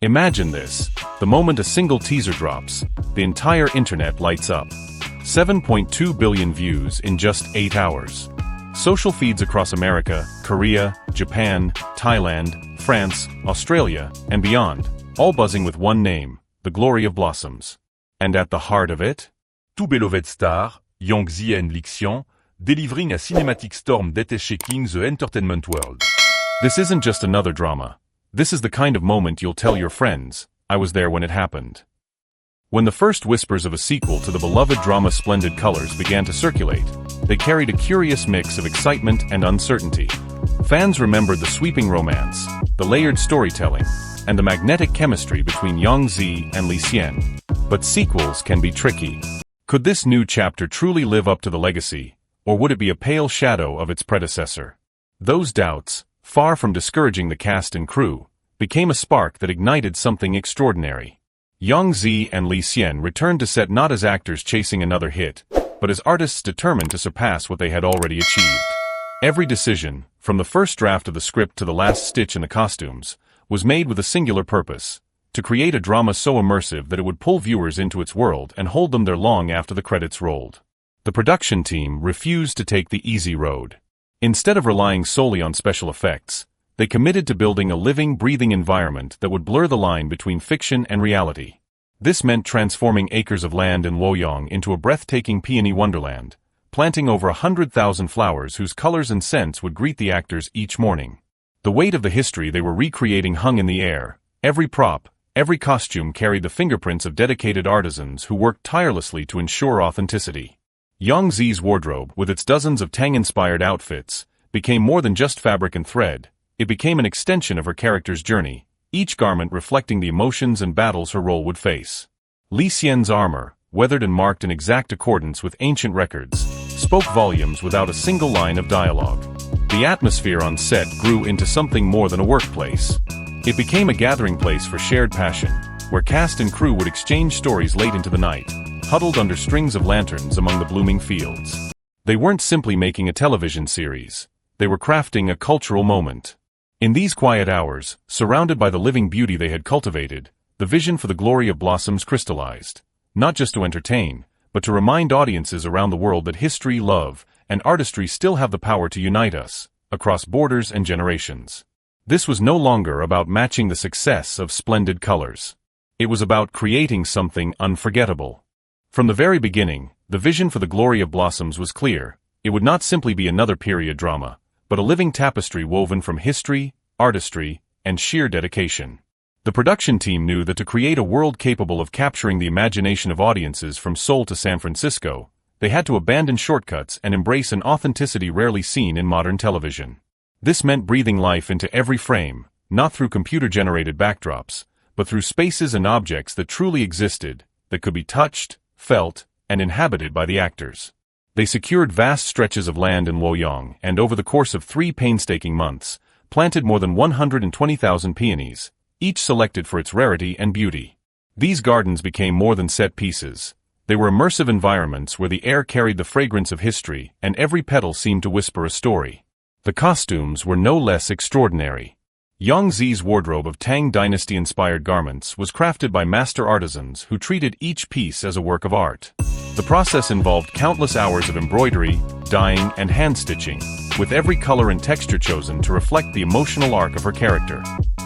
Imagine this. The moment a single teaser drops, the entire internet lights up. 7.2 billion views in just 8 hours. Social feeds across America, Korea, Japan, Thailand, France, Australia, and beyond, all buzzing with one name, the glory of blossoms. And at the heart of it? Tout beloved star, Xian Xian, delivering a cinematic storm that is shaking the entertainment world. This isn't just another drama. This is the kind of moment you'll tell your friends, I was there when it happened. When the first whispers of a sequel to the beloved drama Splendid Colors began to circulate, they carried a curious mix of excitement and uncertainty. Fans remembered the sweeping romance, the layered storytelling, and the magnetic chemistry between Xian and Xian. But sequels can be tricky. Could this new chapter truly live up to the legacy, or would it be a pale shadow of its predecessor? Those doubts, far from discouraging the cast and crew, became a spark that ignited something extraordinary. Xian and Xian returned to set not as actors chasing another hit, but as artists determined to surpass what they had already achieved. Every decision, from the first draft of the script to the last stitch in the costumes, was made with a singular purpose: to create a drama so immersive that it would pull viewers into its world and hold them there long after the credits rolled. The production team refused to take the easy road. Instead of relying solely on special effects, they committed to building a living, breathing environment that would blur the line between fiction and reality. This meant transforming acres of land in Luoyang into a breathtaking peony wonderland, planting over 100,000 flowers whose colors and scents would greet the actors each morning. The weight of the history they were recreating hung in the air. Every prop, every costume carried the fingerprints of dedicated artisans who worked tirelessly to ensure authenticity. Xian's wardrobe, with its dozens of Tang-inspired outfits, became more than just fabric and thread. It became an extension of her character's journey, each garment reflecting the emotions and battles her role would face. Xian's armor, weathered and marked in exact accordance with ancient records, spoke volumes without a single line of dialogue. The atmosphere on set grew into something more than a workplace. It became a gathering place for shared passion, where cast and crew would exchange stories late into the night, huddled under strings of lanterns among the blooming fields. They weren't simply making a television series. They were crafting a cultural moment. In these quiet hours, surrounded by the living beauty they had cultivated, the vision for the glory of blossoms crystallized, not just to entertain, but to remind audiences around the world that history, love, and artistry still have the power to unite us, across borders and generations. This was no longer about matching the success of Splendid Colors. It was about creating something unforgettable. From the very beginning, the vision for the glory of blossoms was clear. It would not simply be another period drama, but a living tapestry woven from history, artistry, and sheer dedication. The production team knew that to create a world capable of capturing the imagination of audiences from Seoul to San Francisco, they had to abandon shortcuts and embrace an authenticity rarely seen in modern television. This meant breathing life into every frame, not through computer-generated backdrops, but through spaces and objects that truly existed, that could be touched, felt, and inhabited by the actors. They secured vast stretches of land in Luoyang and over the course of 3 painstaking months, planted more than 120,000 peonies, each selected for its rarity and beauty. These gardens became more than set pieces. They were immersive environments where the air carried the fragrance of history and every petal seemed to whisper a story. The costumes were no less extraordinary. Xian's wardrobe of Tang Dynasty-inspired garments was crafted by master artisans who treated each piece as a work of art. The process involved countless hours of embroidery, dyeing, and hand-stitching, with every color and texture chosen to reflect the emotional arc of her character.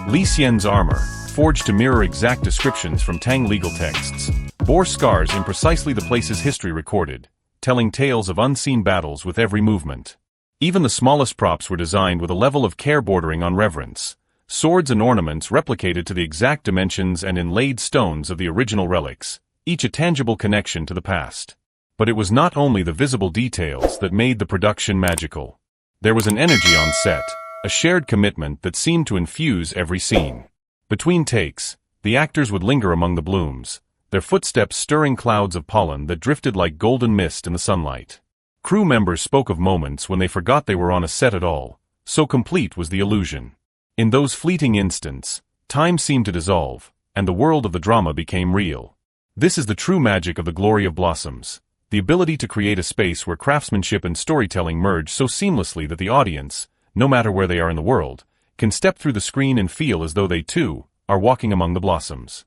Xian's armor, forged to mirror exact descriptions from Tang legal texts, bore scars in precisely the places history recorded, telling tales of unseen battles with every movement. Even the smallest props were designed with a level of care bordering on reverence. Swords and ornaments replicated to the exact dimensions and inlaid stones of the original relics, each a tangible connection to the past. But it was not only the visible details that made the production magical. There was an energy on set, a shared commitment that seemed to infuse every scene. Between takes, the actors would linger among the blooms, their footsteps stirring clouds of pollen that drifted like golden mist in the sunlight. Crew members spoke of moments when they forgot they were on a set at all, so complete was the illusion. In those fleeting instants, time seemed to dissolve, and the world of the drama became real. This is the true magic of the glory of blossoms, the ability to create a space where craftsmanship and storytelling merge so seamlessly that the audience, no matter where they are in the world, can step through the screen and feel as though they too are walking among the blossoms.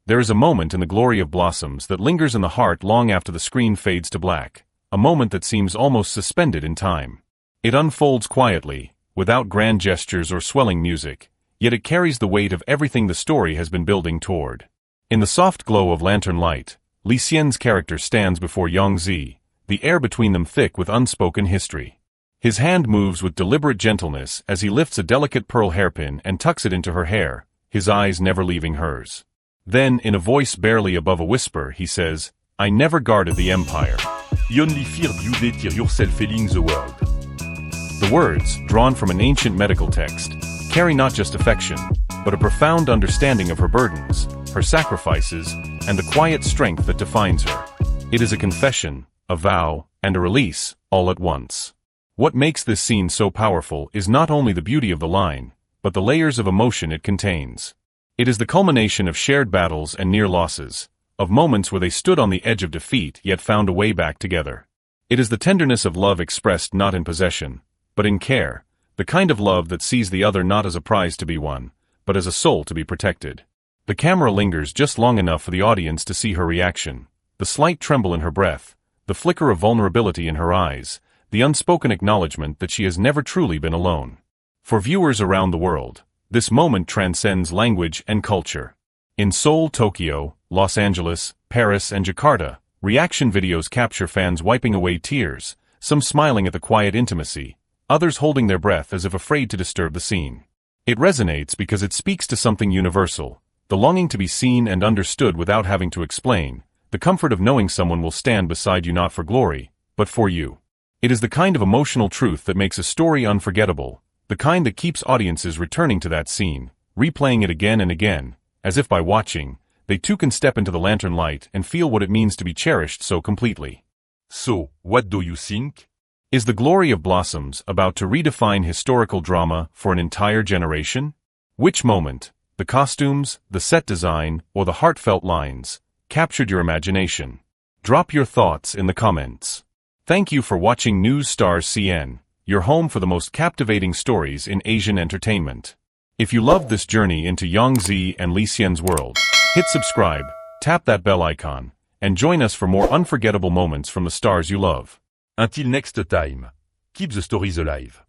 There is a moment in the glory of blossoms that lingers in the heart long after the screen fades to black, a moment that seems almost suspended in time. It unfolds quietly, without grand gestures or swelling music, yet it carries the weight of everything the story has been building toward. In the soft glow of lantern light, Xian's character stands before Yongzi, the air between them thick with unspoken history. His hand moves with deliberate gentleness as he lifts a delicate pearl hairpin and tucks it into her hair, his eyes never leaving hers. Then, in a voice barely above a whisper, he says, "I never guarded the empire." You only feared you dated yourself failing the world. The words, drawn from an ancient medical text, carry not just affection, but a profound understanding of her burdens, her sacrifices, and the quiet strength that defines her. It is a confession, a vow, and a release, all at once. What makes this scene so powerful is not only the beauty of the line, but the layers of emotion it contains. It is the culmination of shared battles and near losses, of moments where they stood on the edge of defeat yet found a way back together. It is the tenderness of love expressed not in possession, but in care, the kind of love that sees the other not as a prize to be won, but as a soul to be protected. The camera lingers just long enough for the audience to see her reaction, the slight tremble in her breath, the flicker of vulnerability in her eyes, the unspoken acknowledgement that she has never truly been alone. For viewers around the world, this moment transcends language and culture. In Seoul, Tokyo, Los Angeles, Paris, and Jakarta, reaction videos capture fans wiping away tears, some smiling at the quiet intimacy, others holding their breath as if afraid to disturb the scene. It resonates because it speaks to something universal, the longing to be seen and understood without having to explain, the comfort of knowing someone will stand beside you not for glory, but for you. It is the kind of emotional truth that makes a story unforgettable, the kind that keeps audiences returning to that scene, replaying it again and again, as if by watching, they too can step into the lantern light and feel what it means to be cherished so completely. So, what do you think? Is the glory of blossoms about to redefine historical drama for an entire generation? Which moment, the costumes, the set design, or the heartfelt lines, captured your imagination? Drop your thoughts in the comments. Thank you for watching News Stars Xian, your home for the most captivating stories in Asian entertainment. If you loved this journey into Yongzi and Xian's world, hit subscribe, tap that bell icon, and join us for more unforgettable moments from the stars you love. Until next time, keep the stories alive.